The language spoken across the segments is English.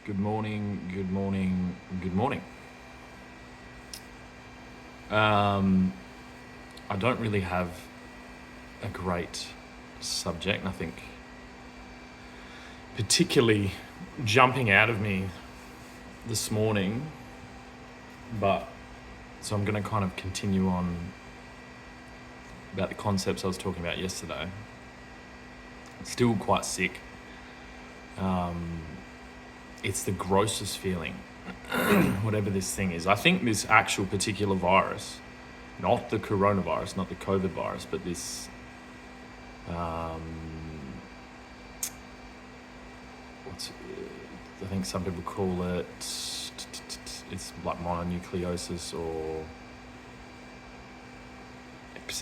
Good morning, good morning, good morning. I don't really have a great subject, nothing particularly jumping out of me this morning, but so I'm going to kind of continue on about the concepts I was talking about yesterday. Still quite sick. It's the grossest feeling, whatever this thing is. I think this actual particular virus, not the coronavirus, not the COVID virus, but this, I think some people call it, it's like mononucleosis or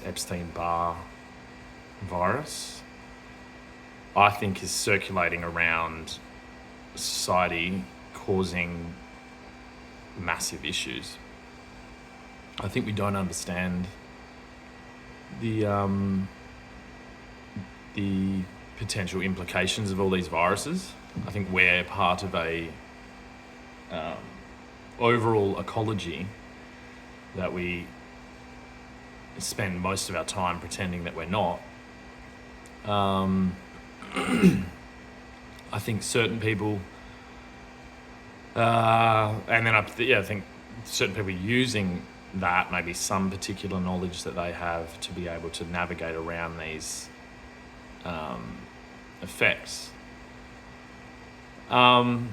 Epstein-Barr virus, I think is circulating around society, causing massive issues. I think we don't understand the potential implications of all these viruses. I think we're part of a overall ecology that we spend most of our time pretending that we're not. I think certain people, and then I think certain people using that, maybe some particular knowledge that they have to be able to navigate around these effects. I'm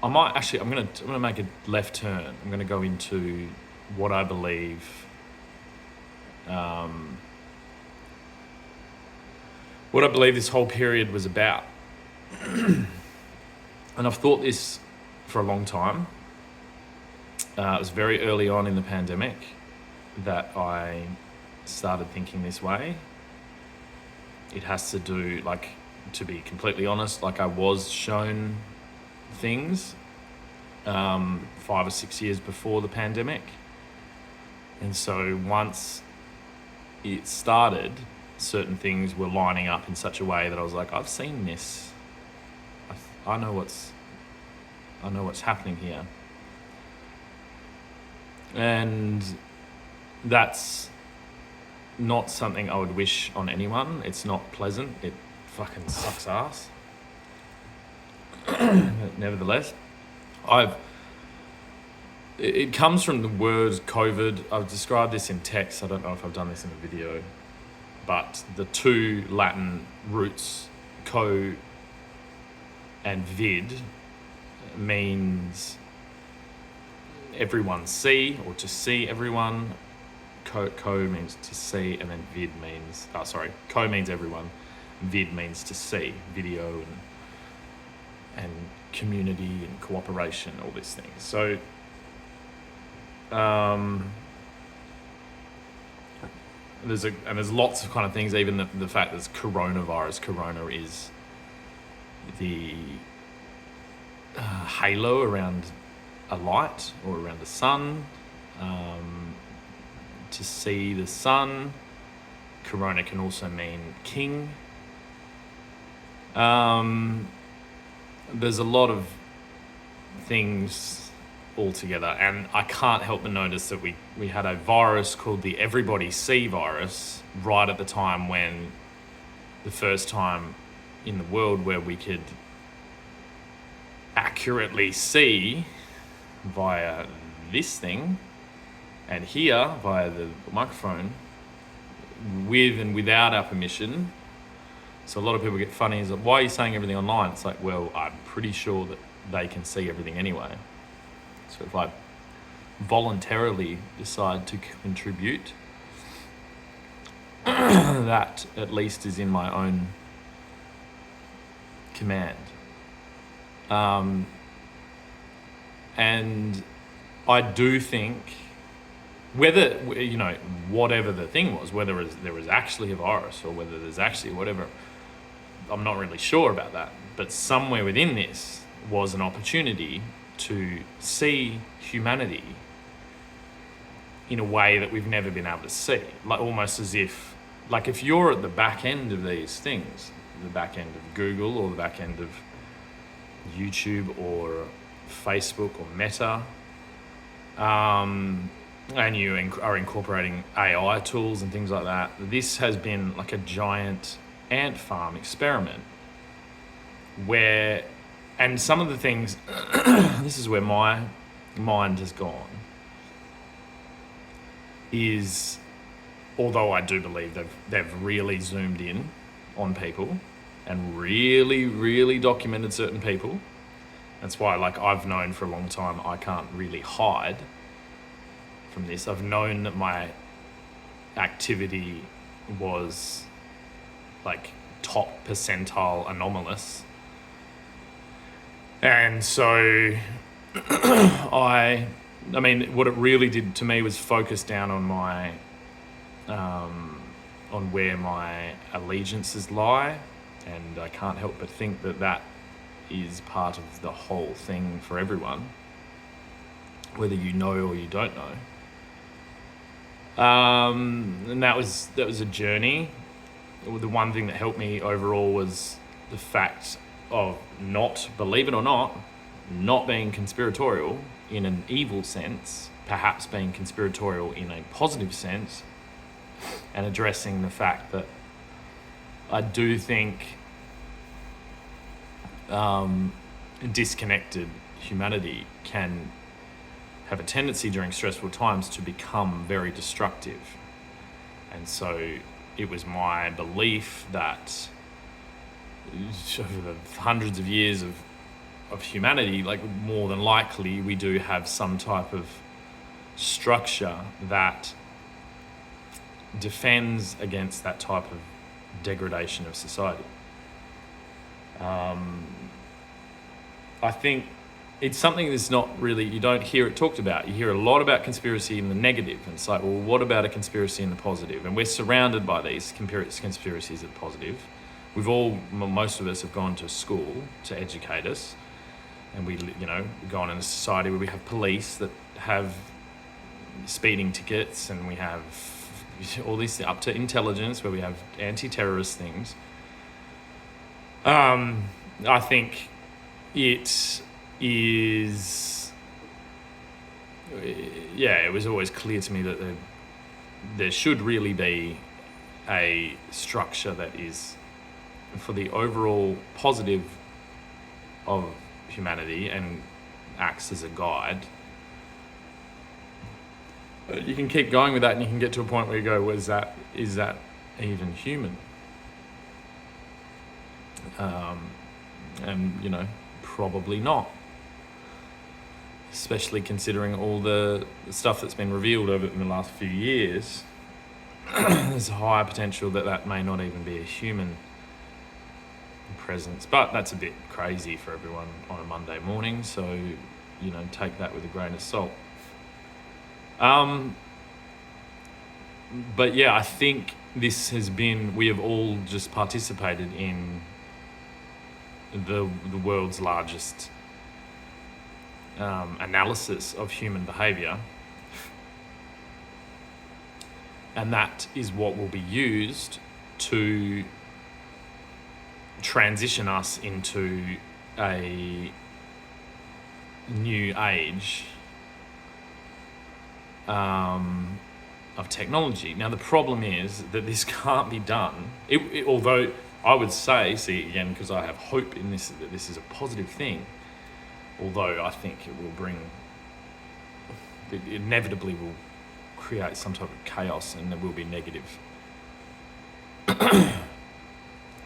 gonna make a left turn. I'm gonna go into what I believe this whole period was about. And I've thought this for a long time. It was very early on in the pandemic that I started thinking this way. It has to do, to be completely honest, I was shown things 5 or 6 years before the pandemic. And so once it started, certain things were lining up in such a way that I was like, I've seen this. I know what's happening here. And that's not something I would wish on anyone. It's not pleasant. It fucking sucks ass. But nevertheless, it comes from the word COVID. I've described this in text. I don't know if I've done this in a video, but the two Latin roots, co and vid, means everyone see, or to see everyone. Co means to see, and then vid means, co means everyone, vid means to see, video and community and cooperation, all these things. So there's lots of kind of things, even the fact that it's coronavirus. Corona is the halo around a light or around the sun. To see the sun. Corona can also mean king. There's a lot of things all together, and I can't help but notice that we had a virus called the Everybody See virus right at the time when the first time in the world where we could accurately see via this thing and hear via the microphone with and without our permission. So a lot of people get funny, is like, why are you saying everything online? It's like, well, I'm pretty sure that they can see everything anyway. So if I voluntarily decide to contribute, that at least is in my own command. And I do think, whether, whatever the thing was, whether there was actually a virus or whether there's actually whatever, I'm not really sure about that. But somewhere within this was an opportunity to see humanity in a way that we've never been able to see. Almost as if, if you're at the back end of these things, the back end of Google or the back end of YouTube or Facebook or Meta, and you are incorporating AI tools and things like that, this has been like a giant ant farm experiment where, and some of the things, this is where my mind has gone, is although I do believe they've really zoomed in on people and really, really documented certain people. That's why, like, I've known for a long time I can't really hide from this. I've known that my activity was like top percentile anomalous. And so I mean, what it really did to me was focus down on my, on where my allegiances lie. And I can't help but think that that is part of the whole thing for everyone, whether you know or you don't know. And that was a journey. The one thing that helped me overall was the fact of not, believe it or not being conspiratorial in an evil sense, perhaps being conspiratorial in a positive sense, and addressing the fact that I do think disconnected humanity can have a tendency during stressful times to become very destructive. And so it was my belief that over the hundreds of years of humanity, like, more than likely we do have some type of structure that defends against that type of degradation of society. I think it's something that's not really, you don't hear it talked about. You hear a lot about conspiracy in the negative, and it's like, well, what about a conspiracy in the positive? And we're surrounded by these conspiracies that are positive. Most of us have gone to school to educate us, and we've gone in a society where we have police that have speeding tickets, and we have all this up to intelligence, where we have anti-terrorist things. I think it is, it was always clear to me that there should really be a structure that is for the overall positive of humanity and acts as a guide. You can keep going with that, and you can get to a point where you go, is that even human? And probably not, especially considering all the stuff that's been revealed over in the last few years. There's a high potential that may not even be a human presence, but that's a bit crazy for everyone on a Monday morning, so take that with a grain of salt. But yeah, I think this has been, we have all just participated in the world's largest analysis of human behavior, and that is what will be used to transition us into a new age of technology. Now, the problem is that this can't be done, although I would say, again, because I have hope in this, that this is a positive thing, although I think it inevitably will create some type of chaos, and there will be negative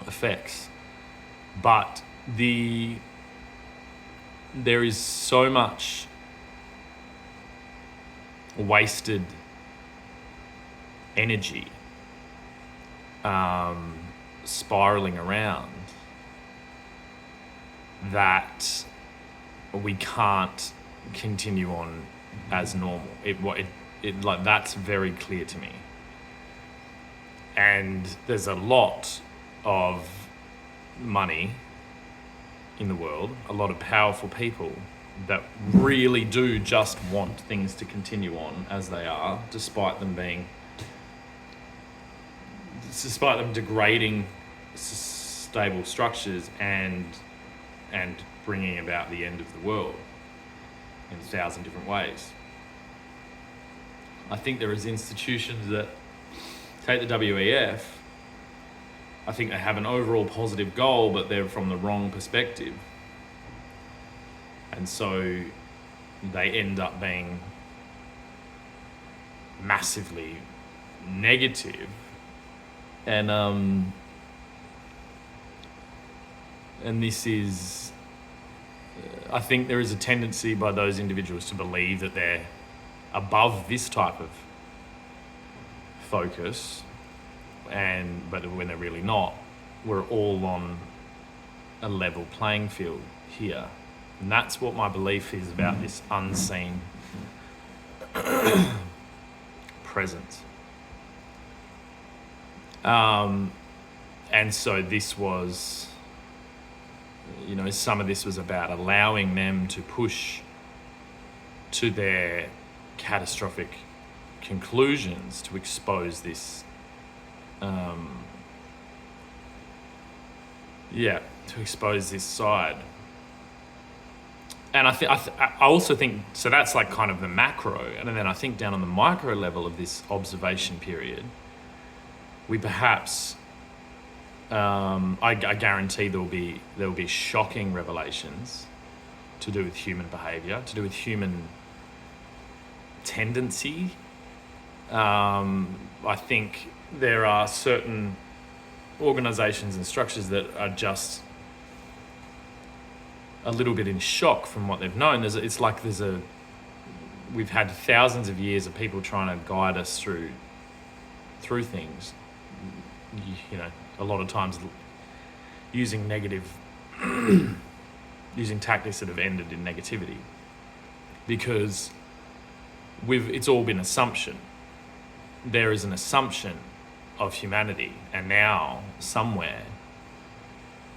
effects. But there is so much wasted energy spiraling around that we can't continue on as normal. That's very clear to me. And there's a lot of money in the world, a lot of powerful people that really do just want things to continue on as they are, despite them degrading stable structures and and bringing about the end of the world in 1,000 different ways. I think there is institutions that take the WEF. I think they have an overall positive goal, but they're from the wrong perspective. And so they end up being massively negative. And this is, I think there is a tendency by those individuals to believe that they're above this type of focus, but when they're really not. We're all on a level playing field here. And that's what my belief is about this unseen presence. And so this was, some of this was about allowing them to push to their catastrophic conclusions to expose this, to expose this side. And I also think, so that's like kind of the macro, and then I think down on the micro level of this observation period, we perhaps, I guarantee there will be shocking revelations to do with human behaviour, to do with human tendency. I think there are certain organisations and structures that are just a little bit in shock from what they've known. We've had thousands of years of people trying to guide us through things. A lot of times using using tactics that have ended in negativity, because it's all been assumption. There is an assumption of humanity, and now somewhere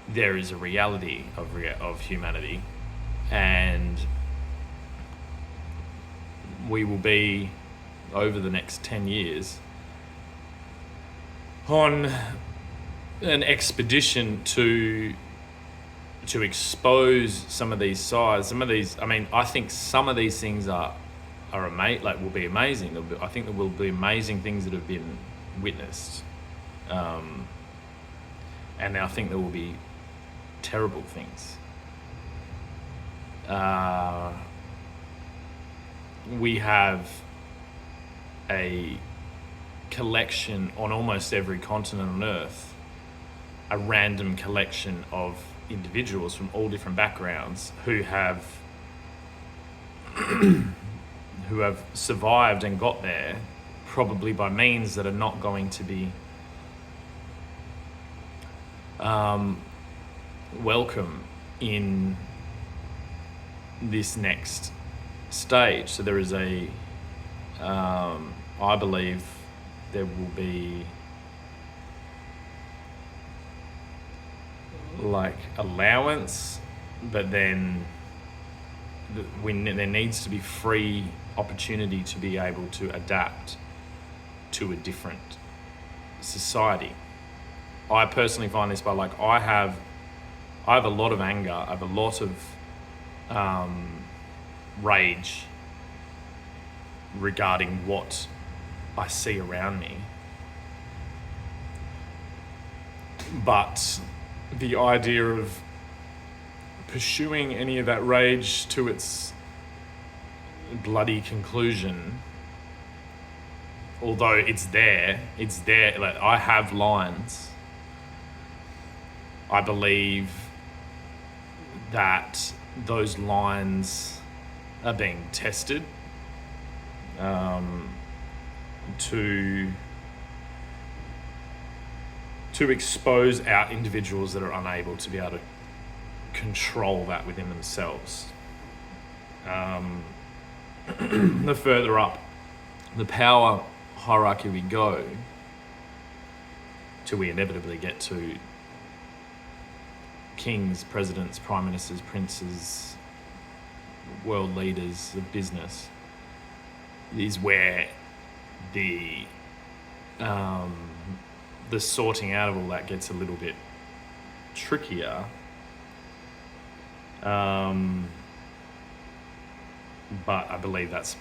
there is a reality of humanity, and we will be, over the next 10 years, on an expedition to expose some of these sides. I think some of these things will be amazing. I think there will be amazing things that have been witnessed, and I think there will be terrible things. We have a collection on almost every continent on Earth, a random collection of individuals from all different backgrounds who have survived and got there, probably by means that are not going to be welcome in this next stage. So there is I believe there will be like allowance, but then there needs to be free opportunity to be able to adapt to a different society. I personally find this I have a lot of anger, I have a lot of rage regarding what I see around me. But the idea of pursuing any of that rage to its bloody conclusion, although it's there. Like, I have lines. I believe that those lines are being tested to expose out individuals that are unable to be able to control that within themselves. The further up the power hierarchy we go, till we inevitably get to kings, presidents, prime ministers, princes, world leaders of business, is where the sorting out of all that gets a little bit trickier. Um, but I believe that's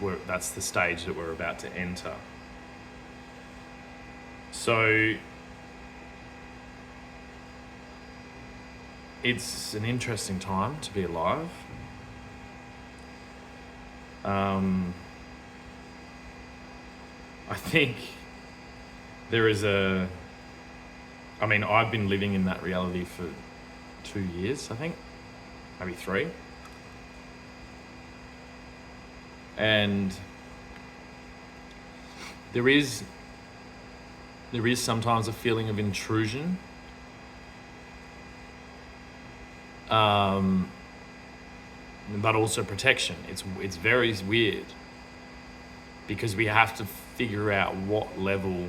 the stage that we're about to enter. So it's an interesting time to be alive. I think there is I've been living in that reality for 2 years, I think, maybe 3. And there is sometimes a feeling of intrusion. But also protection. It's very weird because we have to figure out what level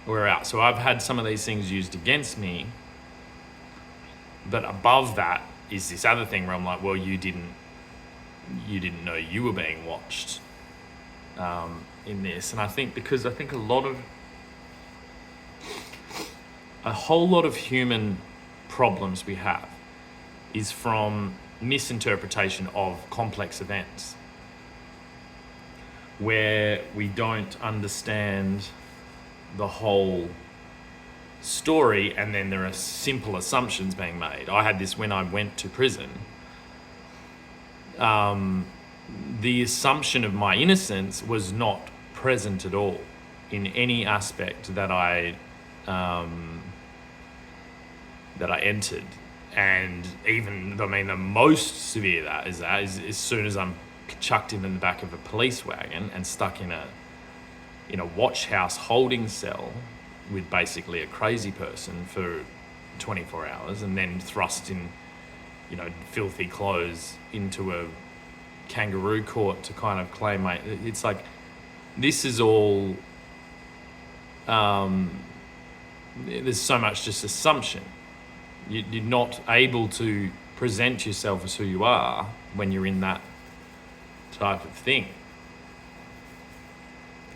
we're at. So I've had some of these things used against me, but above that is this other thing where I'm like, well, you didn't know you were being watched in this. And I think because a whole lot of human problems we have is from misinterpretation of complex events, where we don't understand the whole story, and then there are simple assumptions being made. I had this when I went to prison. The assumption of my innocence was not present at all in any aspect that I entered. And even, the most severe that is as soon as I'm chucked in the back of a police wagon and stuck in a watch house holding cell with basically a crazy person for 24 hours, and then thrust in, filthy clothes into a kangaroo court to kind of claim it's like, this is all, there's so much just assumption. You're not able to present yourself as who you are when you're in that type of thing.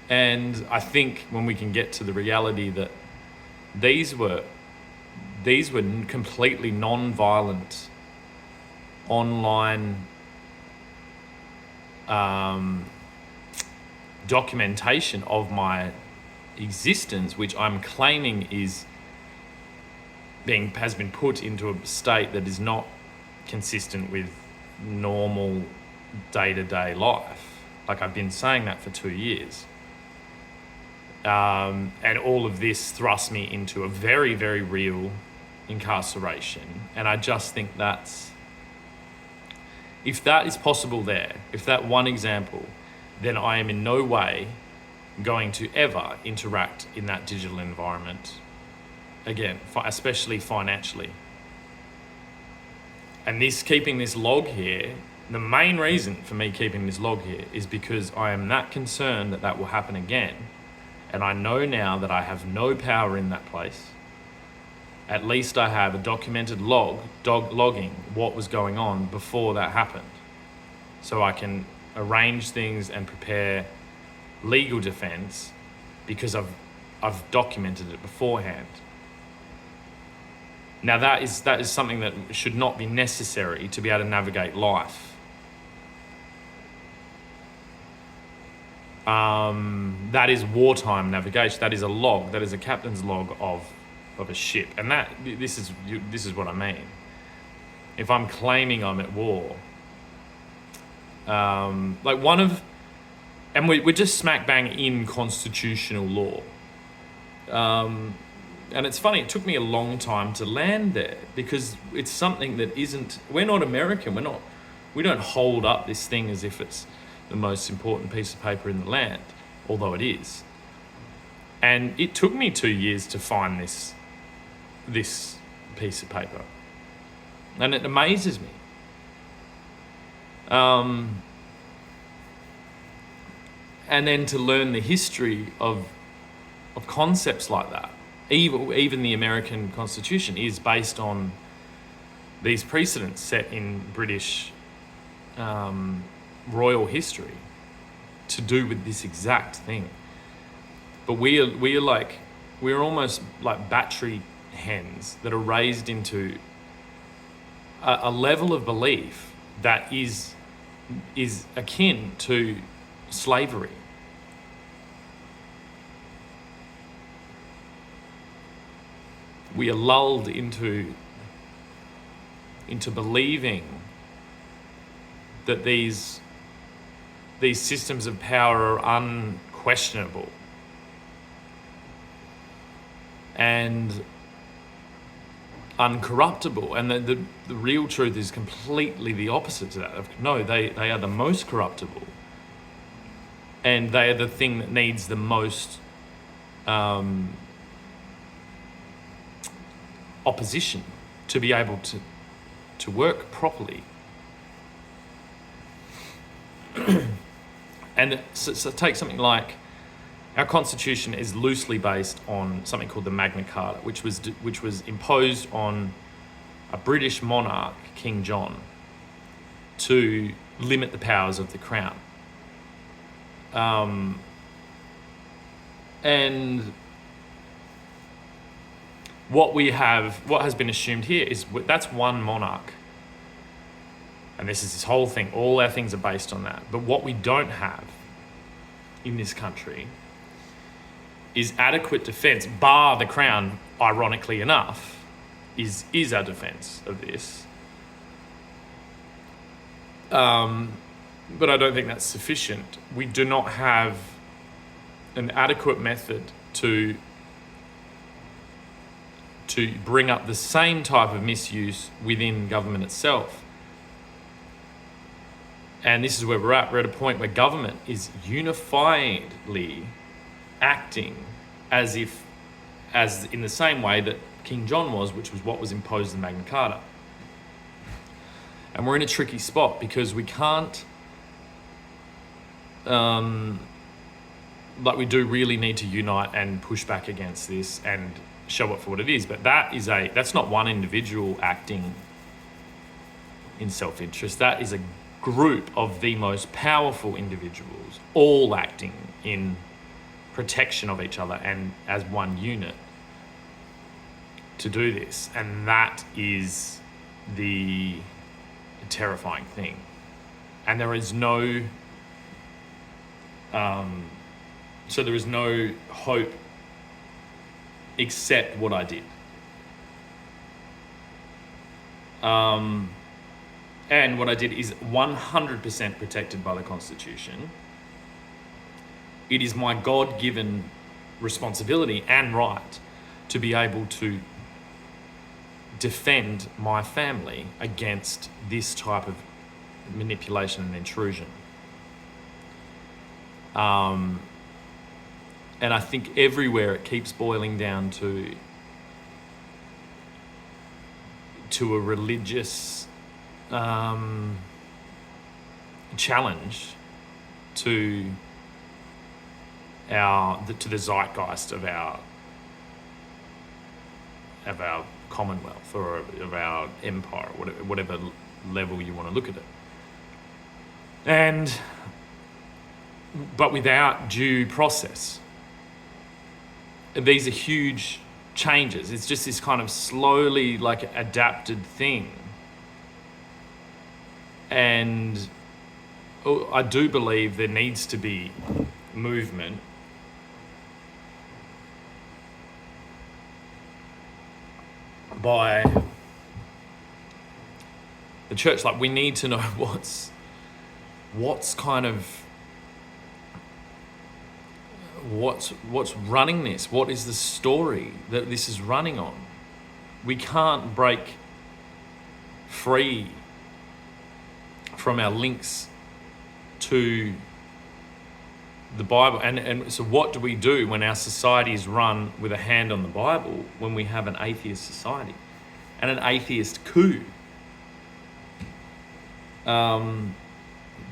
And I think when we can get to the reality that these were completely non-violent online documentation of my existence, which I'm claiming has been put into a state that is not consistent with normal day-to-day life. Like, I've been saying that for 2 years. And all of this thrust me into a very, very real incarceration. And I just think if that is possible there, if that one example, then I am in no way going to ever interact in that digital environment again, especially financially. And keeping this log here, the main reason for me keeping this log here is because I am that concerned that will happen again. And I know now that I have no power in that place. At least I have a documented logging what was going on before that happened. So I can arrange things and prepare legal defense because I've documented it beforehand. Now that is something that should not be necessary to be able to navigate life. That is wartime navigation. That is a log. That is a captain's log of a ship. And this is what I mean. If I'm claiming I'm at war, and we're just smack bang in constitutional law. And it's funny, it took me a long time to land there because it's something that we're not American. We don't hold up this thing as if it's the most important piece of paper in the land, although it is. And it took me 2 years to find this piece of paper. And it amazes me. And then to learn the history of concepts like that. Even the American Constitution is based on these precedents set in British royal history to do with this exact thing. But we're almost like battery hens that are raised into a level of belief that is akin to slavery. We are lulled into believing that these systems of power are unquestionable and uncorruptible, and the real truth is completely the opposite to that. No, they are the most corruptible, and they are the thing that needs the most opposition to be able to work properly. And so take something like our Constitution is loosely based on something called the Magna Carta, which was imposed on a British monarch, King John, to limit the powers of the Crown. And what has been assumed here is that's one monarch. And this is this whole thing. All our things are based on that. But what we don't have in this country is adequate defense, bar the Crown, ironically enough, is our defense of this. But I don't think that's sufficient. We do not have an adequate method to bring up the same type of misuse within government itself. And this is where we're at. We're at a point where government is unifiedly acting as in the same way that King John was, which was what was imposed in Magna Carta. And we're in a tricky spot because we can't, we do really need to unite and push back against this and show it for what it is. But that's not one individual acting in self-interest. That is a group of the most powerful individuals, all acting in protection of each other and as one unit to do this. And that is the terrifying thing. And there is no hope except what I did. And what I did is 100% protected by the Constitution. It is my God-given responsibility and right to be able to defend my family against this type of manipulation and intrusion. And I think everywhere it keeps boiling down to a religious challenge to the zeitgeist of our commonwealth or of our empire, whatever level you want to look at it. But without due process. These are huge changes. It's just this kind of slowly adapted thing. And I do believe there needs to be movement by the church. We need to know what's running this. What is the story that this is running on? We can't break free from our links to the Bible. And so what do we do when our society is run with a hand on the Bible, when we have an atheist society and an atheist coup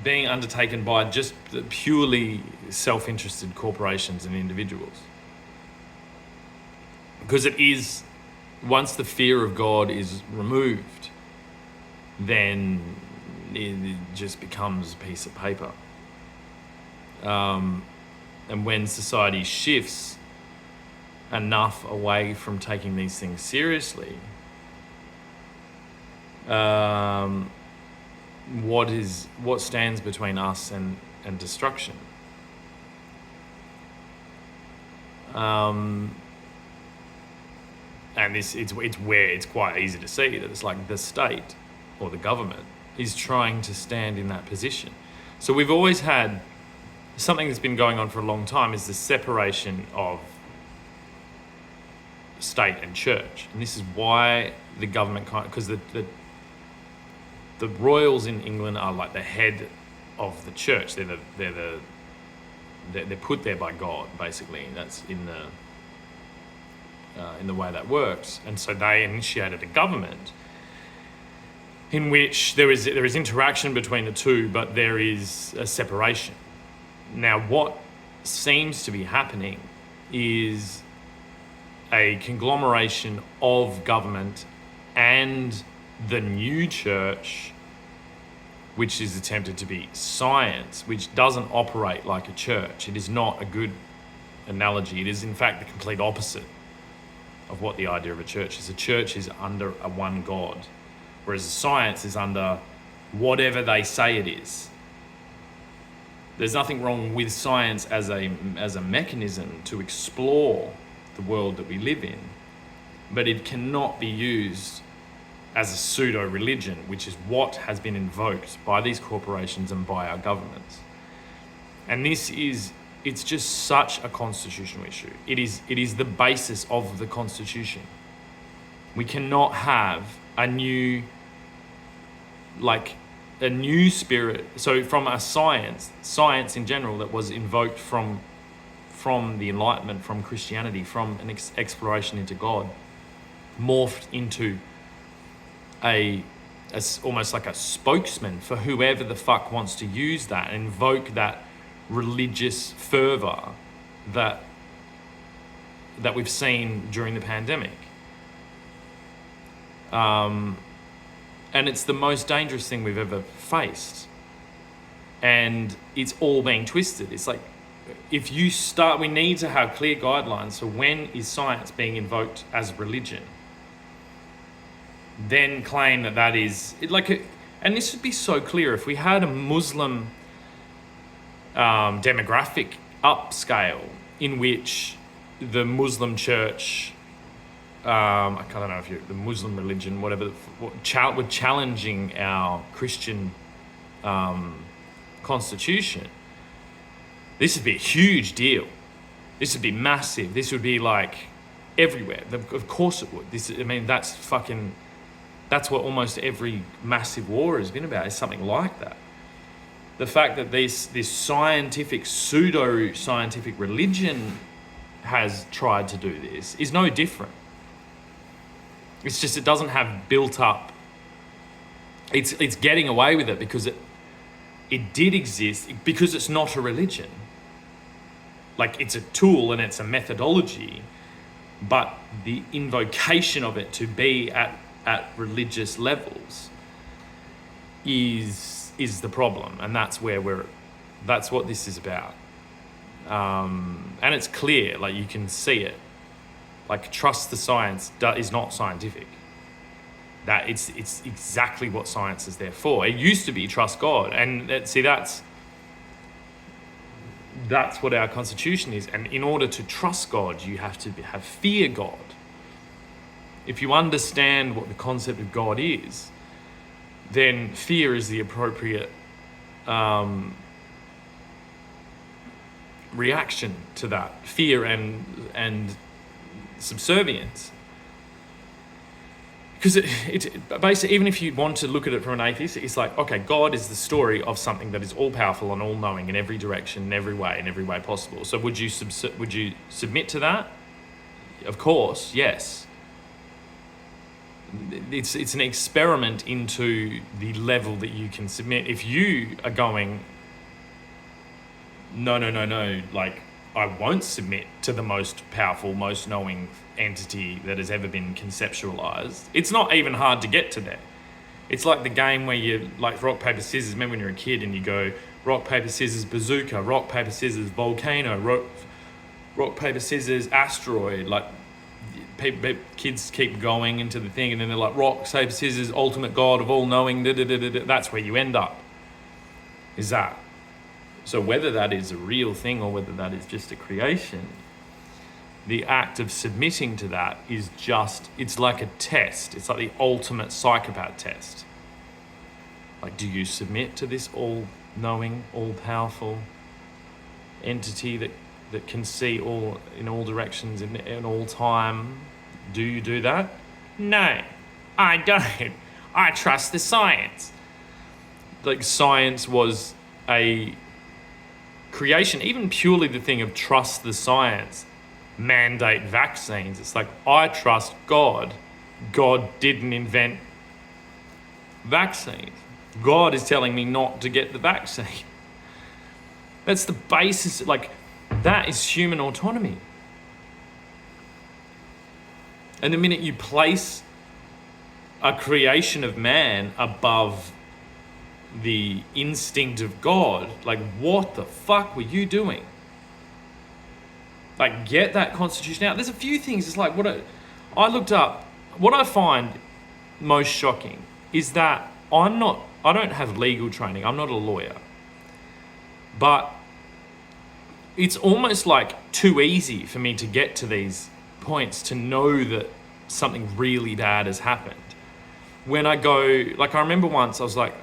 being undertaken by just purely self-interested corporations and individuals? Because it is, once the fear of God is removed, then it just becomes a piece of paper. And when society shifts enough away from taking these things seriously, what stands between us and destruction. And it's where it's quite easy to see that it's like the state or the government is trying to stand in that position. So we've always had something that's been going on for a long time, is the separation of state and church. And this is why the government because the royals in England are like the head of the church. They're put there by God, basically. That's in the way that works. And so they initiated a government in which there is interaction between the two, but there is a separation. Now, what seems to be happening is a conglomeration of government and the new church, which is attempted to be science, which doesn't operate like a church. It is not a good analogy. It is, in fact, the complete opposite of what the idea of a church is. A church is under a one God, whereas a science is under whatever they say it is. There's nothing wrong with science as a mechanism to explore the world that we live in, but it cannot be used as a pseudo-religion, which is what has been invoked by these corporations and by our governments. And it's just such a constitutional issue. It is the basis of the Constitution. We cannot have a new spirit. So from a science in general that was invoked from the Enlightenment, from Christianity, from an exploration into God, morphed into almost like a spokesman for whoever the fuck wants to use that and invoke that religious fervor that we've seen during the pandemic. And it's the most dangerous thing we've ever faced. And it's all being twisted. It's like, we need to have clear guidelines for when is science being invoked as religion. Then claim that is and this would be so clear if we had a Muslim demographic upscale in which the Muslim church, I don't know if the Muslim religion, whatever, were challenging our Christian constitution. This would be a huge deal. This would be massive. This would be like everywhere. Of course it would. That's what almost every massive war has been about, is something like that. The fact that this scientific, pseudo-scientific religion has tried to do this is no different. It's just it doesn't have built up. It's getting away with it because it did exist, because it's not a religion. Like, it's a tool and it's a methodology, but the invocation of it to be at religious levels is the problem, and that's what this is about. And it's clear, like, you can see it. Like, trust the science is not scientific. That it's exactly what science is there for. It used to be trust God, and that's what our constitution is. And in order to trust God, you have to have fear God. If you understand what the concept of God is, then fear is the appropriate reaction to that. Fear and subservience. Because it basically, even if you want to look at it from an atheist, it's like, okay, God is the story of something that is all-powerful and all-knowing in every direction, in every way possible. So would you submit to that? Of course, yes. It's an experiment into the level that you can submit. If you are going, no, like, I won't submit to the most powerful, most knowing entity that has ever been conceptualized, it's not even hard to get to there. It's like the game where you, like, rock, paper, scissors. Remember when you're a kid and you go, rock, paper, scissors, bazooka, rock, paper, scissors, volcano, rock, paper, scissors, asteroid. Like, kids keep going into the thing, and then they're like, rock, paper, scissors, ultimate God of all knowing, that's where you end up. Is that. So whether that is a real thing or whether that is just a creation, the act of submitting to that is just, it's like a test. It's like the ultimate psychopath test. Like, do you submit to this all-knowing, all-powerful entity that can see all in all directions in all time? Do you do that? No, I don't. I trust the science. Like, science was a creation, even purely the thing of trust the science, mandate vaccines. It's like, I trust God. God didn't invent vaccines. God is telling me not to get the vaccine. That's the basis, like, that is human autonomy. And the minute you place a creation of man above the instinct of God, like, what the fuck were you doing? Like, get that constitution out. There's a few things, it's like, I looked up, what I find most shocking is that I don't have legal training, I'm not a lawyer, but it's almost like too easy for me to get to these points to know that something really bad has happened. When I go, like, I remember once I was like,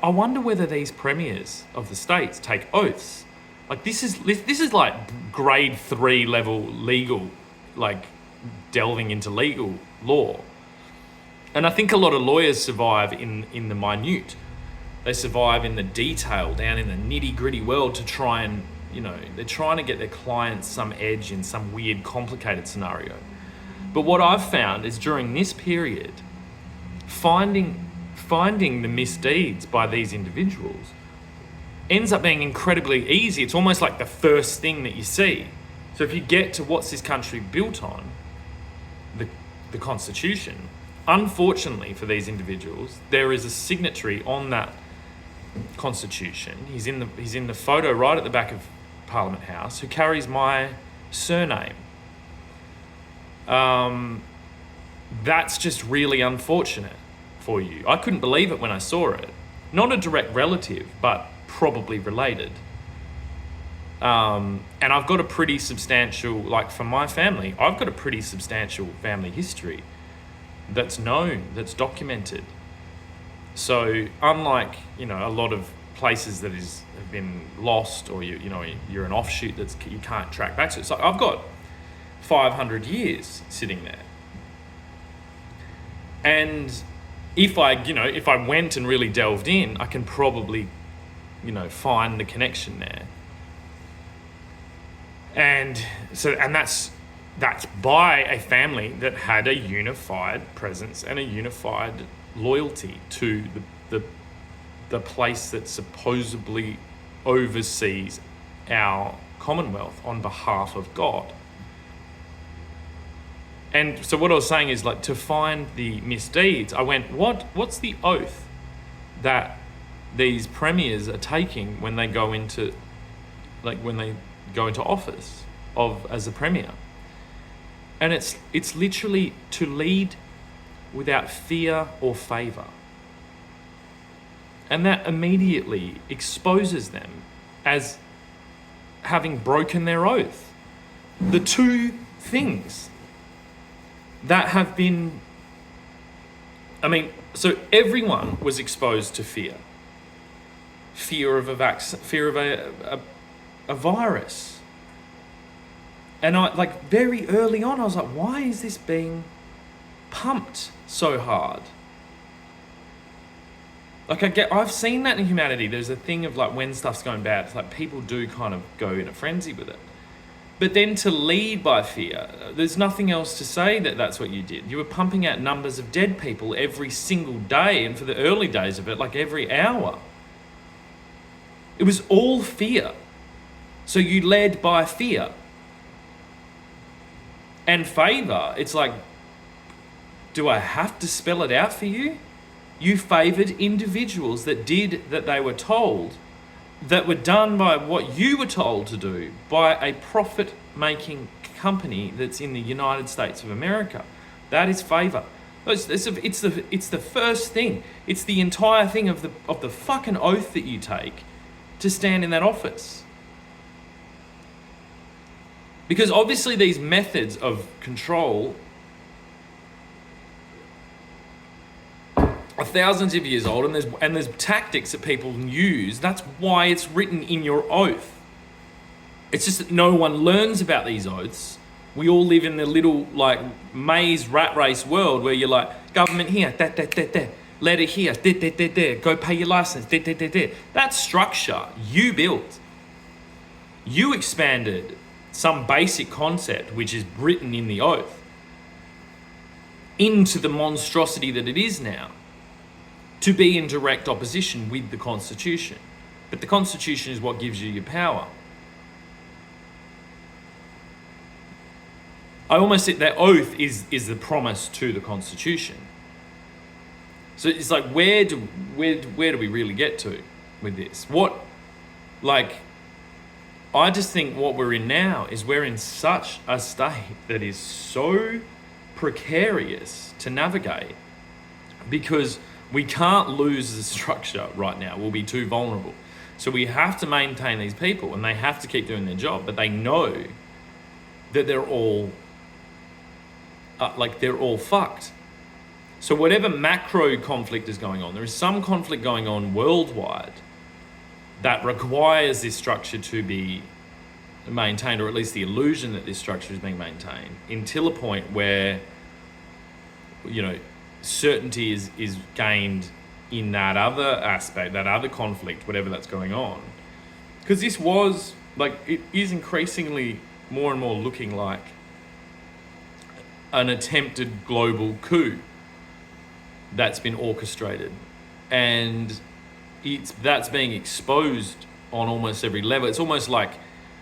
I wonder whether these premiers of the states take oaths. Like, this is like grade 3 level legal, like delving into legal law. And I think a lot of lawyers survive in the minute. They survive in the detail, down in the nitty-gritty world, to try and, they're trying to get their clients some edge in some weird, complicated scenario. But what I've found is during this period, finding the misdeeds by these individuals ends up being incredibly easy. It's almost like the first thing that you see. So if you get to what's this country built on, the Constitution, unfortunately for these individuals, there is a signatory on that Constitution. He's in the photo right at the back of Parliament House, who carries my surname. That's just really unfortunate for you. I couldn't believe it when I saw it. Not a direct relative, but probably related. And I've got a pretty substantial, like, for my family, I've got a pretty substantial family history that's known, that's documented. So unlike, a lot of places that have been lost, or you're an offshoot you can't track back to. So I've got 500 years sitting there. And if I went and really delved in, I can probably, find the connection there. And that's by a family that had a unified presence and a unified loyalty to the place that supposedly oversees our Commonwealth on behalf of God. And so what I was saying is, like, to find the misdeeds, I went, what's the oath that these premiers are taking when they go into office as a premier? And it's literally to lead without fear or favor. And that immediately exposes them as having broken their oath. The two things that have been, so everyone was exposed to fear. Fear of a vaccine, fear of a virus. And very early on, I was like, why is this being pumped so hard? I've seen that in humanity. There's a thing of, like, when stuff's going bad, it's like people do kind of go in a frenzy with it. But then to lead by fear, there's nothing else to say that that's what you did. You were pumping out numbers of dead people every single day, and for the early days of it, like every hour. It was all fear. So you led by fear. And favor, it's like, do I have to spell it out for you? You favored individuals that they were told, that were done by what you were told to do by a profit-making company that's in the United States of America. That is favour. It's the first thing. It's the entire thing of the fucking oath that you take to stand in that office. Because obviously these methods of control are thousands of years old, and there's tactics that people use. That's why it's written in your oath. It's just that no one learns about these oaths. We all live in the little like maze rat race world where you're like, government here, letter here, go pay your license, That structure you built. You expanded some basic concept, which is written in the oath, into the monstrosity that it is now, to be in direct opposition with the Constitution. But the Constitution is what gives you your power. I almost think that oath is the promise to the Constitution. So it's like, where do we really get to with this? I just think what we're in now is we're in such a state that is so precarious to navigate, because we can't lose the structure right now. We'll be too vulnerable. So we have to maintain these people, and they have to keep doing their job, but they know that they're all fucked. So whatever macro conflict is going on, there is some conflict going on worldwide that requires this structure to be maintained, or at least the illusion that this structure is being maintained, until a point where, certainty is gained in that other aspect, that other conflict, whatever that's going on. Because this was, it is increasingly more and more looking like an attempted global coup that's been orchestrated, and that's being exposed on almost every level. It's almost like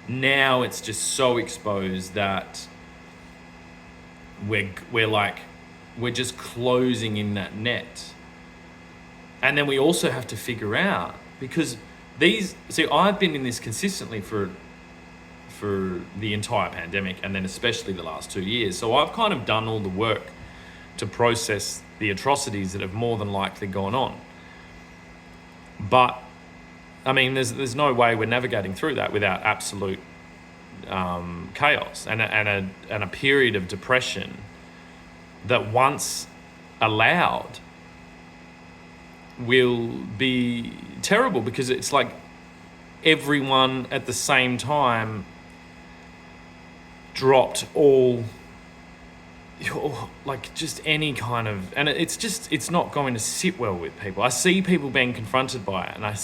now it's just so exposed that we're just closing in that net. And then we also have to figure out, because I've been in this consistently for the entire pandemic, and then especially the last 2 years. So I've kind of done all the work to process the atrocities that have more than likely gone on. But I mean, there's no way we're navigating through that without absolute chaos and a period of depression that, once allowed, will be terrible, because it's like everyone at the same time dropped all, just any kind of, and it's not going to sit well with people. I see people being confronted by it, and I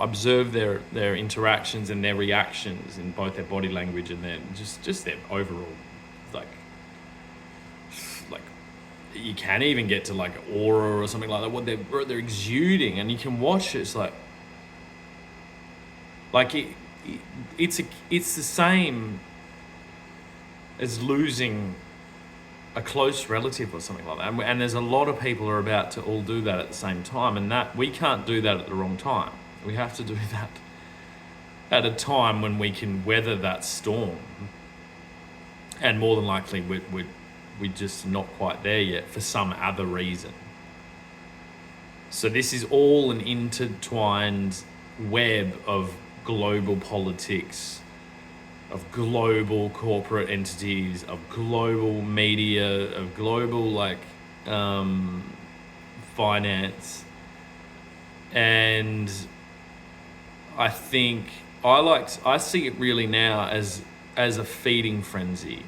observe their interactions and their reactions in both their body language and their just their overall, like you can even get to like aura or something like that, what they're exuding, and you can watch it. It's it's the same as losing a close relative or something like that. And there's a lot of people who are about to all do that at the same time, and that we can't do that at the wrong time. We have to do that at a time when we can weather that storm. And more than likely, we're just not quite there yet for some other reason. So this is all an intertwined web of global politics, of global corporate entities, of global media, of global finance. And I think I see it really now as a feeding frenzy,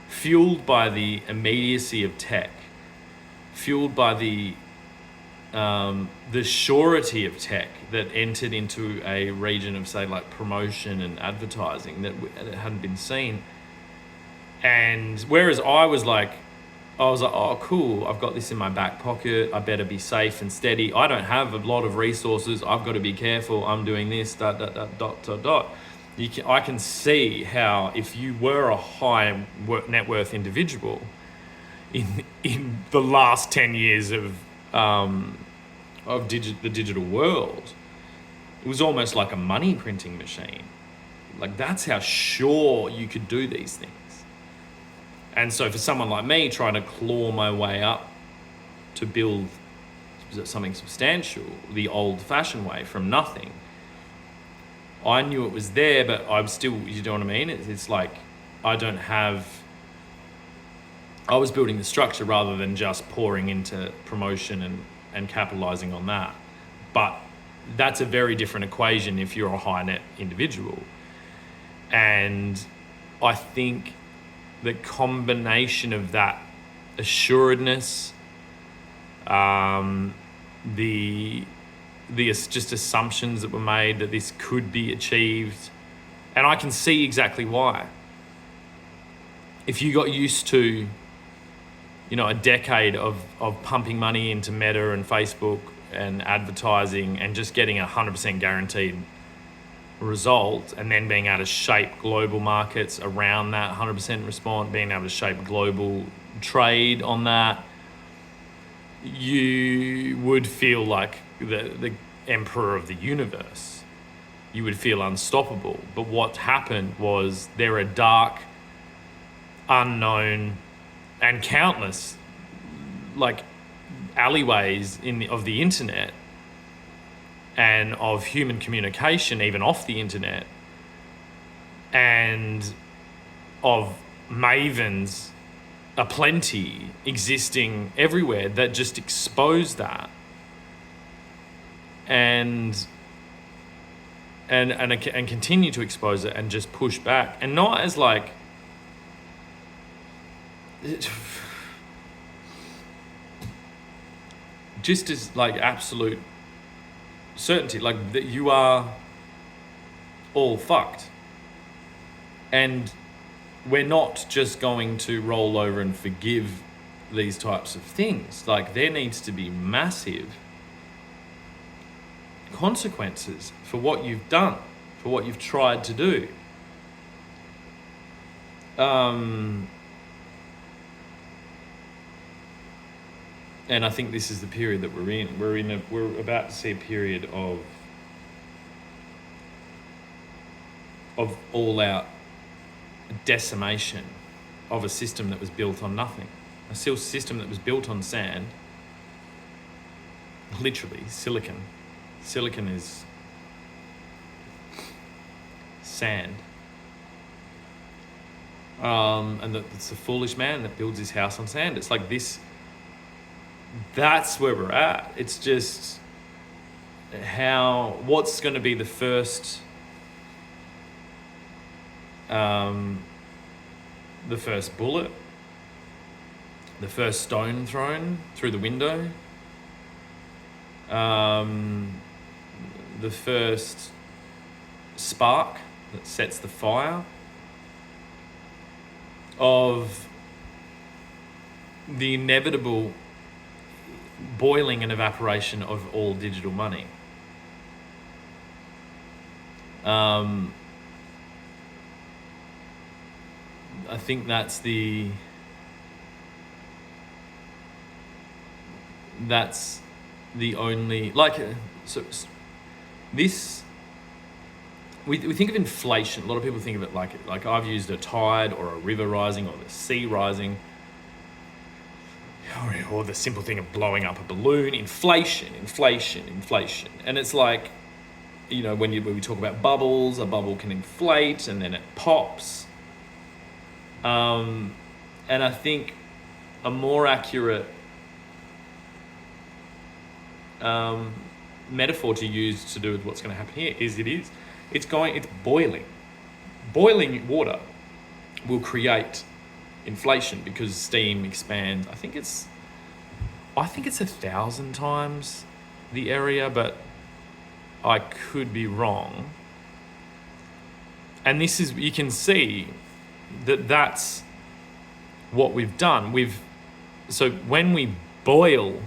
fueled by the immediacy of tech, fueled by the surety of tech that entered into a region of, say, like promotion and advertising that hadn't been seen. And whereas I was like, oh, cool, I've got this in my back pocket, I better be safe and steady. I don't have a lot of resources, I've got to be careful, I'm doing this, dot. I can see how, if you were a high net worth individual in the last 10 years of the digital world, it was almost like a money printing machine. Like, that's how sure you could do these things. And so for someone like me trying to claw my way up to build something substantial the old-fashioned way from nothing, I knew it was there, but I'm still, you know what I mean? It's like I was building the structure rather than just pouring into promotion and capitalizing on that. But that's a very different equation if you're a high net individual. And I think the combination of that assuredness, the just assumptions that were made that this could be achieved, and I can see exactly why. If you got used to, a decade of pumping money into Meta and Facebook and advertising and just getting 100% guaranteed result, and then being able to shape global markets around that 100% response, being able to shape global trade on that, you would feel like the emperor of the universe. You would feel unstoppable. But what happened was there are dark, unknown, and countless alleyways of the internet and of human communication, even off the internet, and of mavens aplenty existing everywhere that just expose that and continue to expose it and just push back, and not as just as absolute certainty, that you are all fucked. And we're not just going to roll over and forgive these types of things. There needs to be massive consequences for what you've done, for what you've tried to do. And I think this is the period that we're in. We're about to see a period of all-out decimation of a system that was built on nothing. A system that was built on sand, literally silicon. Silicon is sand. And it's a foolish man that builds his house on sand. It's like this. That's where we're at. It's just what's going to be the first bullet, the first stone thrown through the window, the first spark that sets the fire of the inevitable boiling and evaporation of all digital money. I think that's the only, this, we think of inflation. A lot of people think of it like I've used a tide or a river rising or the sea rising, or the simple thing of blowing up a balloon. Inflation. And it's when we talk about bubbles, a bubble can inflate and then it pops. And I think a more accurate metaphor to use to do with what's going to happen here is it's boiling. Boiling water will create inflation because steam expands. I think it's 1,000 times the area, but I could be wrong. And this is, you can see that's what we've done. So when we boil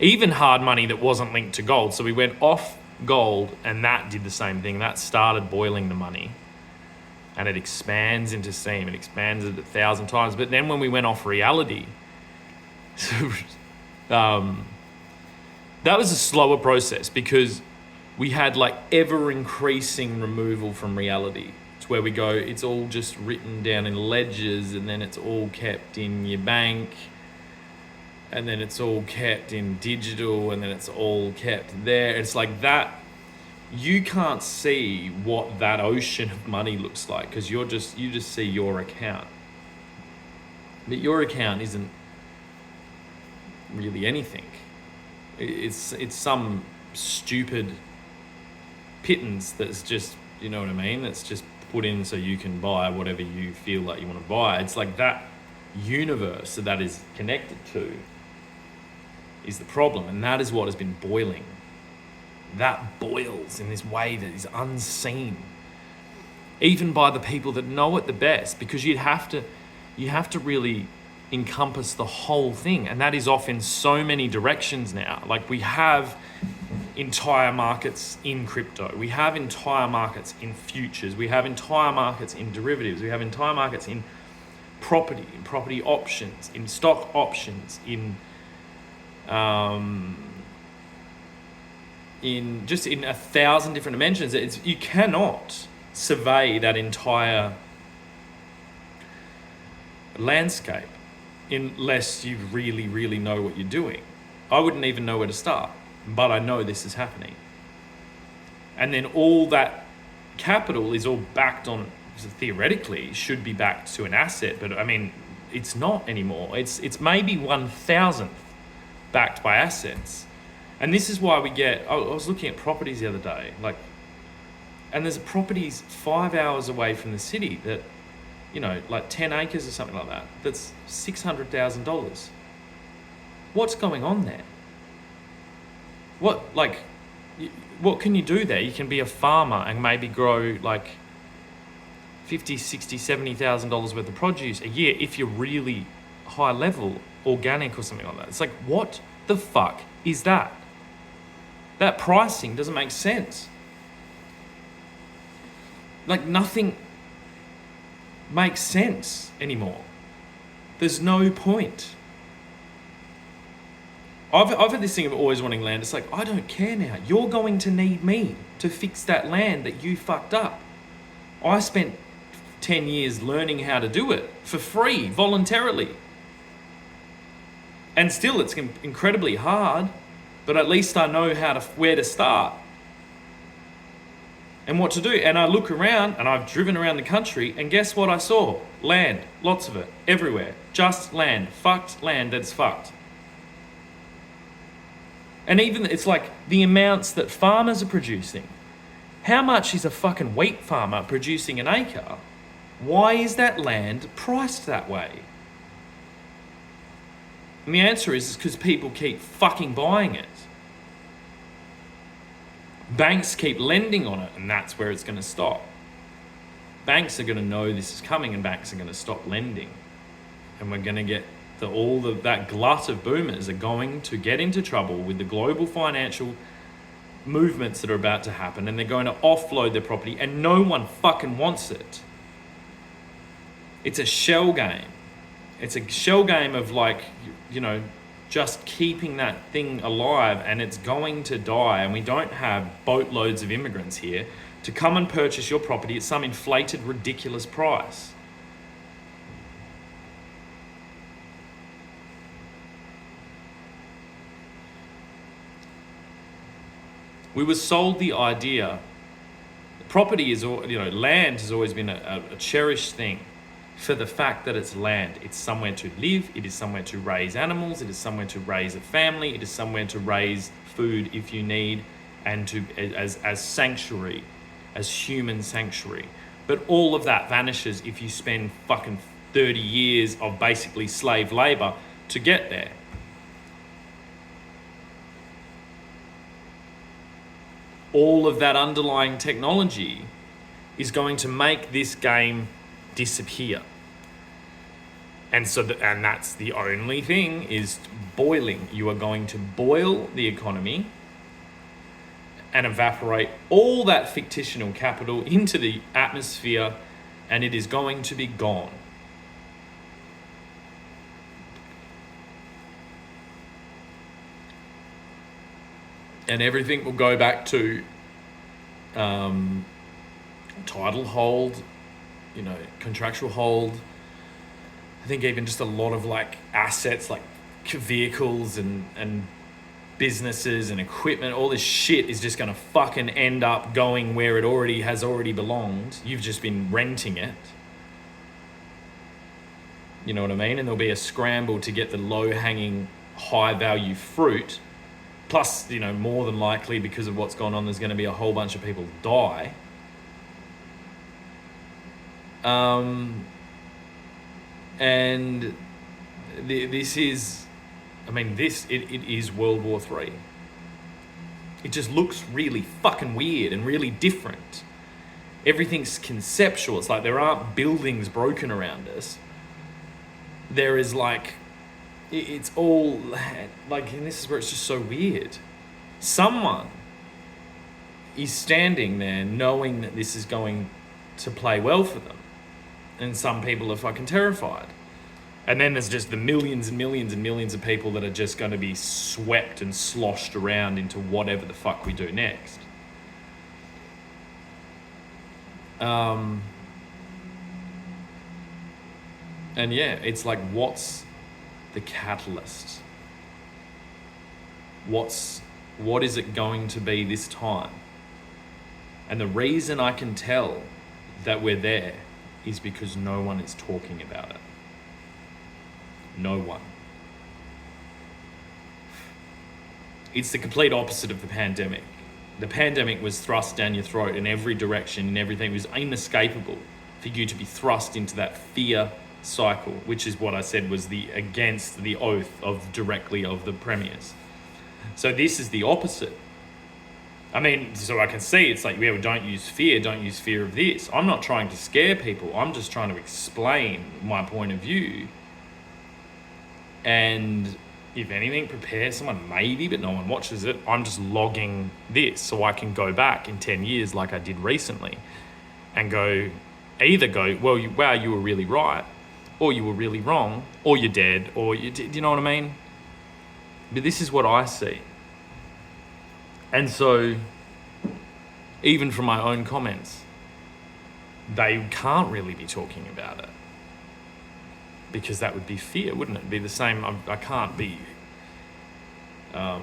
even hard money that wasn't linked to gold, so we went off gold and that did the same thing. That started boiling the money. And it expands into steam. It expands it 1,000 times. But then when we went off reality, that was a slower process because we had like ever increasing removal from reality. It's where we go, it's all just written down in ledgers, and then it's all kept in your bank, and then it's all kept in digital, and then it's all kept there. It's like that. You can't see what that ocean of money looks like because you just see your account. But your account isn't really anything. It's some stupid pittance that's just, you know what I mean? That's just put in so you can buy whatever you feel like you want to buy. It's like that universe that is connected to is the problem, and that is what has been boiling. That boils in this way that is unseen, even by the people that know it the best, because you have to really encompass the whole thing, and that is off in so many directions now. Like, we have entire markets in crypto, we have entire markets in futures, we have entire markets in derivatives, we have entire markets in property options, in stock options, in 1,000 different dimensions. You cannot survey that entire landscape unless you really, really know what you're doing. I wouldn't even know where to start, but I know this is happening. And then all that capital is all backed on, theoretically, should be backed to an asset, but I mean, it's not anymore. It's maybe 1,000th backed by assets. And this is why we get, I was looking at properties the other day, and there's properties 5 hours away from the city that, you know, like 10 acres or something like that, that's $600,000. What's going on there? What can you do there? You can be a farmer and maybe grow like $50,000, $60,000, $70,000 worth of produce a year if you're really high level, organic or something like that. It's like, what the fuck is that? That pricing doesn't make sense. Like, nothing makes sense anymore. There's no point. I've had this thing of always wanting land. It's like, I don't care now. You're going to need me to fix that land that you fucked up. I spent 10 years learning how to do it for free, voluntarily. And still, it's incredibly hard. But at least I know where to start and what to do. And I look around, and I've driven around the country, and guess what I saw? Land, lots of it, everywhere. Just land, fucked land that's fucked. And even, it's like the amounts that farmers are producing. How much is a fucking wheat farmer producing an acre? Why is that land priced that way? And the answer is because people keep fucking buying it. Banks keep lending on it, and that's where it's going to stop. Banks are going to know this is coming, and banks are going to stop lending. And we're going to get that glut of boomers are going to get into trouble with the global financial movements that are about to happen, and they're going to offload their property, and no one fucking wants it. It's a shell game. It's a shell game of, like, you know, just keeping that thing alive, and it's going to die. And we don't have boatloads of immigrants here to come and purchase your property at some inflated, ridiculous price. We were sold the idea, property is, you know, land has always been a cherished thing. For the fact that it's land. It's somewhere to live, it is somewhere to raise animals, it is somewhere to raise a family, it is somewhere to raise food if you need, and to as sanctuary, as human sanctuary. But all of that vanishes if you spend fucking 30 years of basically slave labor to get there. All of that underlying technology is going to make this game disappear. And and that's the only thing, is boiling. You are going to boil the economy and evaporate all that fictional capital into the atmosphere, and it is going to be gone. And everything will go back to title hold, contractual hold. I think even just a lot of like assets, like vehicles and businesses and equipment, all this shit is just going to fucking end up going where it has already belonged. You've just been renting it. You know what I mean? And there'll be a scramble to get the low-hanging, high-value fruit. Plus, more than likely, because of what's gone on, there's going to be a whole bunch of people die. And this is, it is World War III. It just looks really fucking weird and really different. Everything's conceptual. It's like there aren't buildings broken around us. There is like, it's all like, and this is where it's just so weird. Someone is standing there knowing that this is going to play well for them. And some people are fucking terrified. And then there's just the millions and millions and millions of people that are just going to be swept and sloshed around into whatever the fuck we do next. And yeah, it's like, what's the catalyst? What is it going to be this time? And the reason I can tell that we're there is because no one is talking about it. No one. It's the complete opposite of the pandemic. The pandemic was thrust down your throat in every direction and everything. It was inescapable for you to be thrust into that fear cycle, which is what I said was against the oath directly of the premiers. So this is the opposite. So I can see it's like, don't use fear of this. I'm not trying to scare people. I'm just trying to explain my point of view. And if anything, prepare someone maybe, but no one watches it. I'm just logging this so I can go back in 10 years like I did recently and either go, well, you were really right, or you were really wrong, or you're dead, or do you know what I mean? But this is what I see. And so, even from my own comments, they can't really be talking about it. Because that would be fear, wouldn't it? It'd be the same, I can't be a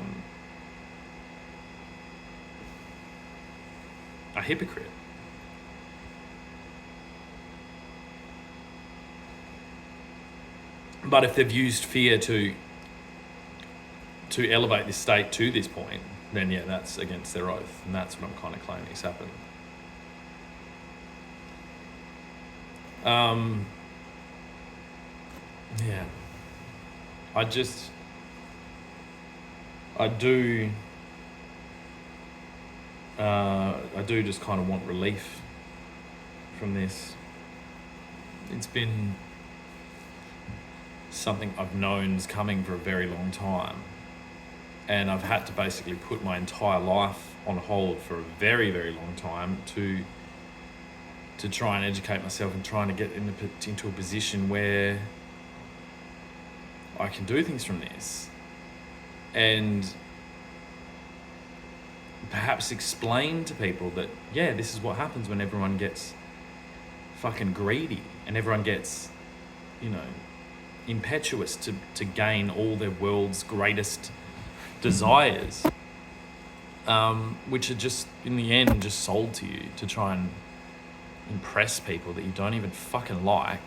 hypocrite. But if they've used fear to elevate this state to this point, then yeah, that's against their oath. And that's what I'm kind of claiming has happened. Yeah. I do just kind of want relief from this. It's been something I've known is coming for a very long time. And I've had to basically put my entire life on hold for a very, very long time to try and educate myself and trying to get into a position where I can do things from this. And perhaps explain to people that, yeah, this is what happens when everyone gets fucking greedy and everyone gets, impetuous to gain all their world's greatest desires, which are just, in the end, just sold to you to try and impress people that you don't even fucking like.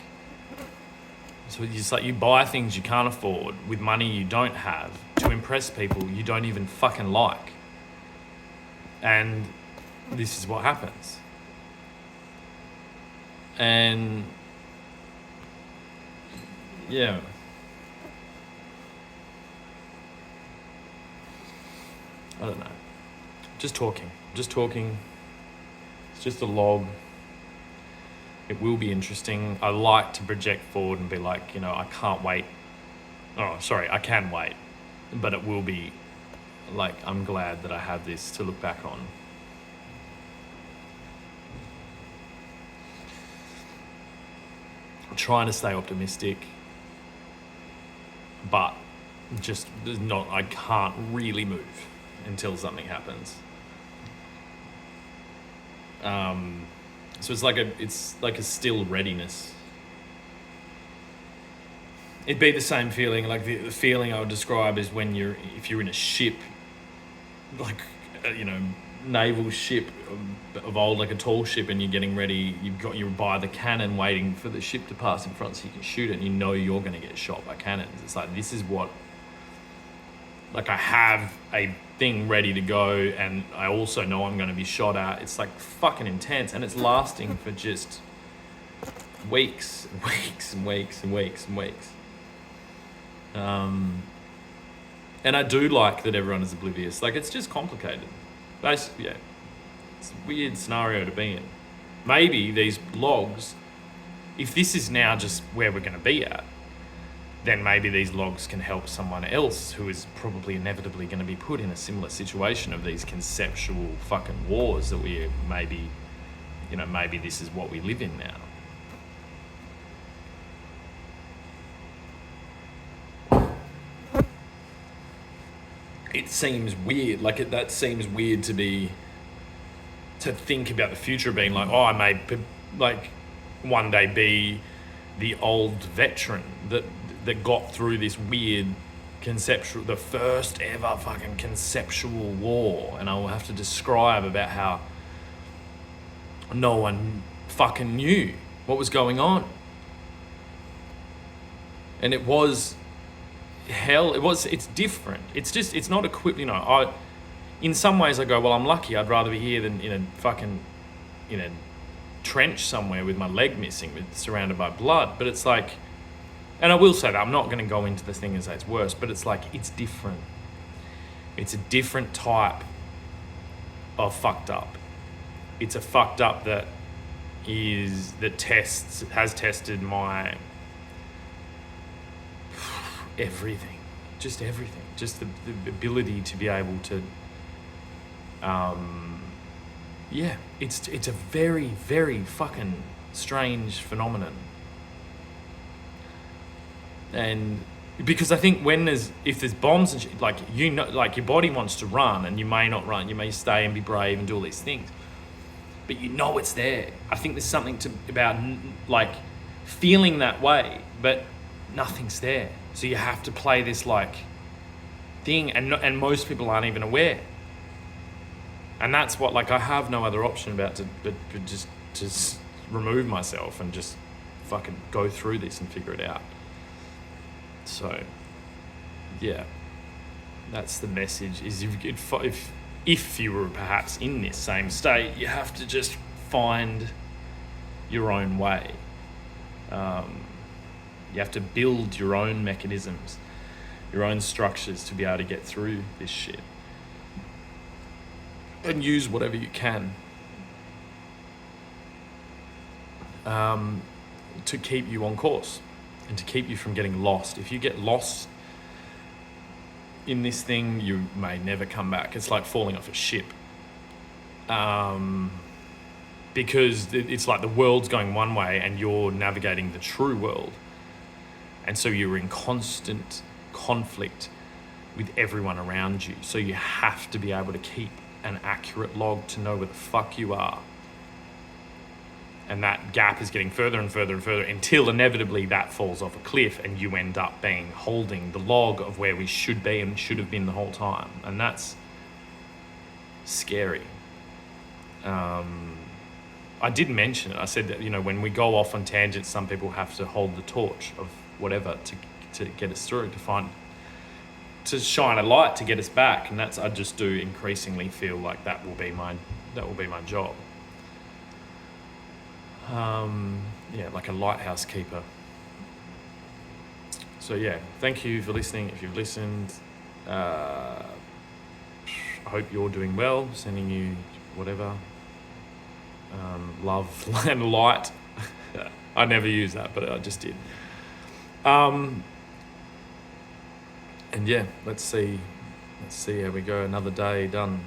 So it's like you buy things you can't afford with money you don't have to impress people you don't even fucking like. And this is what happens. And yeah. I don't know. Just talking. It's just a log. It will be interesting. I like to project forward and be like, I can't wait. Oh, sorry, I can wait. But it will be like, I'm glad that I have this to look back on. I'm trying to stay optimistic, but I can't really move until something happens. So it's like a still readiness. It'd be the same feeling, like the feeling I would describe is if you're in a ship, like naval ship of old, like a tall ship, and you're getting ready. You're by the cannon, waiting for the ship to pass in front so you can shoot it. And you know you're going to get shot by cannons. It's like this is what. Like I have a thing ready to go, and I also know I'm going to be shot at. It's like fucking intense, and it's lasting for just weeks and weeks and weeks and weeks and weeks. And I do like that everyone is oblivious. Like, it's just complicated. Basically, yeah. It's a weird scenario to be in. Maybe these logs, if this is now just where we're going to be at, then maybe these logs can help someone else who is probably inevitably going to be put in a similar situation of these conceptual fucking wars that we maybe this is what we live in now. It seems weird, that seems weird to think about the future being like, oh, I may one day be the old veteran that got through this weird the first ever fucking conceptual war, and I will have to describe about how no one fucking knew what was going on. And it was hell. It's different. It's not equipped, in some ways I go, well, I'm lucky. I'd rather be here than in a trench somewhere with my leg missing, surrounded by blood. But it's like, and I will say that I'm not going to go into this thing and say it's worse, but it's like, it's different. It's a different type of fucked up. It's a fucked up that has tested my everything, just the ability to be able to, it's a very, very fucking strange phenomenon. And because I think if there's bombs and shit, like your body wants to run, and you may not run, you may stay and be brave and do all these things, but it's there. I think there's something about like feeling that way, but nothing's there. So you have to play this like thing, and most people aren't even aware. And that's what, like, I have no other option but just remove myself and just fucking go through this and figure it out. So, yeah, that's the message. Is if you were perhaps in this same state, you have to just find your own way. You have to build your own mechanisms, your own structures to be able to get through this shit. And use whatever you can to keep you on course and to keep you from getting lost. If you get lost in this thing, you may never come back. It's like falling off a ship. Because it's like the world's going one way and you're navigating the true world. And so you're in constant conflict with everyone around you. So you have to be able to keep an accurate log to know where the fuck you are. And that gap is getting further and further and further until inevitably that falls off a cliff and you end up holding the log of where we should be and should have been the whole time. And that's scary. I did mention it. I said that, when we go off on tangents, some people have to hold the torch of whatever to get us through, to shine a light to get us back. And I just do increasingly feel like that will be my job. Like a lighthouse keeper. So yeah, thank you for listening. If you've listened, I hope you're doing well. Sending you whatever, love and light. I never use that, but I just did. And yeah, let's see how we go. Another day done.